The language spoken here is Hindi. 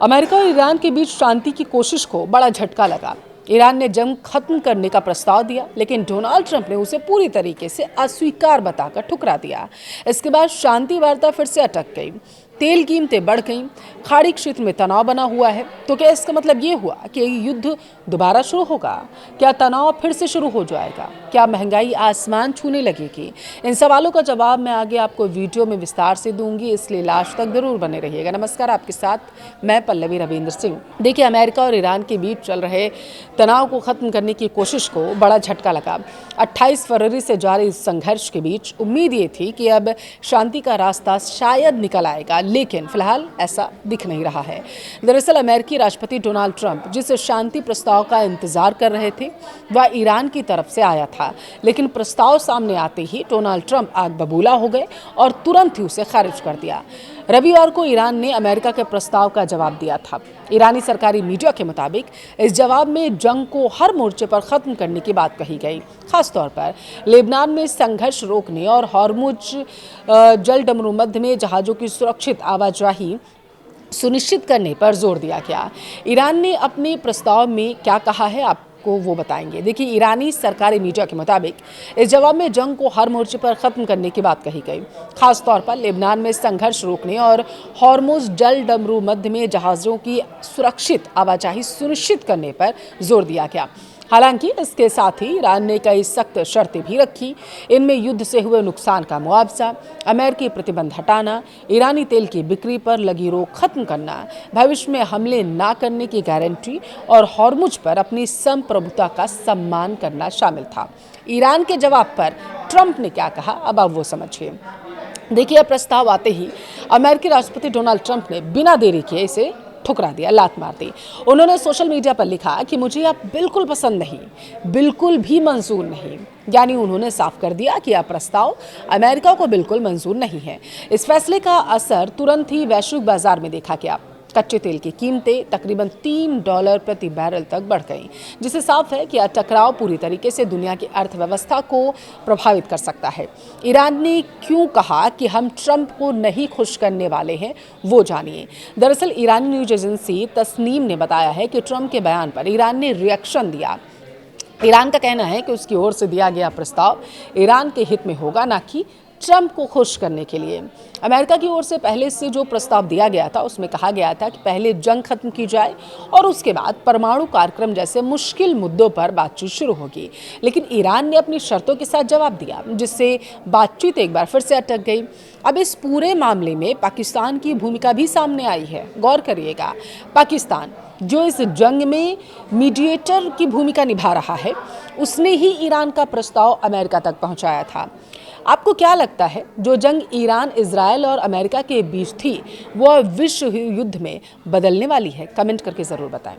अमेरिका और ईरान के बीच शांति की कोशिश को बड़ा झटका लगा। ईरान ने जंग खत्म करने का प्रस्ताव दिया, लेकिन डोनाल्ड ट्रंप ने उसे पूरी तरीके से अस्वीकार बताकर ठुकरा दिया। इसके बाद शांति वार्ता फिर से अटक गई। तेल कीमतें बढ़ गईं, खाड़ी क्षेत्र में तनाव बना हुआ है। तो क्या इसका मतलब ये हुआ कि युद्ध दोबारा शुरू होगा? क्या तनाव फिर से शुरू हो जाएगा? क्या महंगाई आसमान छूने लगेगी? इन सवालों का जवाब मैं आगे आपको वीडियो में विस्तार से दूंगी, इसलिए लास्ट तक जरूर बने रहिएगा। नमस्कार, आपके साथ मैं पल्लवी रविंद्र सिंह। देखिए, अमेरिका और ईरान के बीच चल रहे तनाव को खत्म करने की कोशिश को बड़ा झटका लगा। 28 फरवरी से जारी इस संघर्ष के बीच उम्मीद ये थी कि अब शांति का रास्ता शायद निकल आएगा, लेकिन फिलहाल ऐसा दिख नहीं रहा है। दरअसल अमेरिकी राष्ट्रपति डोनाल्ड ट्रंप जिस शांति प्रस्ताव का इंतजार कर रहे थे, वह ईरान की तरफ से आया था, लेकिन प्रस्ताव सामने आते ही डोनाल्ड ट्रंप आग बबूला हो गए और तुरंत ही उसे खारिज कर दिया। रविवार को ईरान ने अमेरिका के प्रस्ताव का जवाब दिया था। ईरानी सरकारी मीडिया के मुताबिक इस जवाब में जंग को हर मोर्चे पर खत्म करने की बात कही गई। खासतौर पर लेबनान में संघर्ष रोकने और हॉर्मुज जलडमरू मध्य में जहाज़ों की सुरक्षित आवाजाही सुनिश्चित करने पर जोर दिया गया। ईरान ने अपने प्रस्ताव में क्या कहा है, आपको वो बताएंगे। देखिए, ईरानी सरकारी मीडिया के मुताबिक इस जवाब में जंग को हर मोर्चे पर खत्म करने की बात कही गई। खासतौर पर लेबनान में संघर्ष रोकने और हॉर्मुज जलडमरू मध्य में जहाज़ों की सुरक्षित आवाजाही सुनिश्चित करने पर जोर दिया गया। हालांकि इसके साथ ही ईरान ने कई सख्त शर्तें भी रखी। इनमें युद्ध से हुए नुकसान का मुआवजा, अमेरिकी प्रतिबंध हटाना, ईरानी तेल की बिक्री पर लगी रोक खत्म करना, भविष्य में हमले न करने की गारंटी और हॉर्मुज पर अपनी संप्रभुता का सम्मान करना शामिल था। ईरान के जवाब पर ट्रंप ने क्या कहा, अब आप वो समझिए। देखिए, यह प्रस्ताव आते ही अमेरिकी राष्ट्रपति डोनाल्ड ट्रंप ने बिना देरी किए इसे ठुकरा दिया, लात मार दी। उन्होंने सोशल मीडिया पर लिखा कि मुझे अब बिल्कुल पसंद नहीं, बिल्कुल भी मंजूर नहीं। यानी उन्होंने साफ कर दिया कि यह प्रस्ताव अमेरिका को बिल्कुल मंजूर नहीं है। इस फैसले का असर तुरंत ही वैश्विक बाजार में देखा गया। कच्चे तेल की कीमतें तकरीबन $3 प्रति बैरल तक बढ़ गईं, जिससे साफ है कि यह टकराव पूरी तरीके से दुनिया की अर्थव्यवस्था को प्रभावित कर सकता है। ईरान ने क्यों कहा कि हम ट्रंप को नहीं खुश करने वाले हैं, वो जानिए। दरअसल ईरानी न्यूज एजेंसी तस्नीम ने बताया है कि ट्रंप के बयान पर ईरान ने रिएक्शन दिया। ईरान का कहना है कि उसकी ओर से दिया गया प्रस्ताव ईरान के हित में होगा, न कि ट्रंप को खुश करने के लिए। अमेरिका की ओर से पहले से जो प्रस्ताव दिया गया था, उसमें कहा गया था कि पहले जंग खत्म की जाए और उसके बाद परमाणु कार्यक्रम जैसे मुश्किल मुद्दों पर बातचीत शुरू होगी। लेकिन ईरान ने अपनी शर्तों के साथ जवाब दिया, जिससे बातचीत एक बार फिर से अटक गई। अब इस पूरे मामले में पाकिस्तान की भूमिका भी सामने आई है। गौर करिएगा, पाकिस्तान जो इस जंग में मीडिएटर की भूमिका निभा रहा है, उसने ही ईरान का प्रस्ताव अमेरिका तक पहुंचाया था। आपको क्या लगता है, जो जंग ईरान, इजराइल और अमेरिका के बीच थी, वो विश्व युद्ध में बदलने वाली है? कमेंट करके ज़रूर बताएं।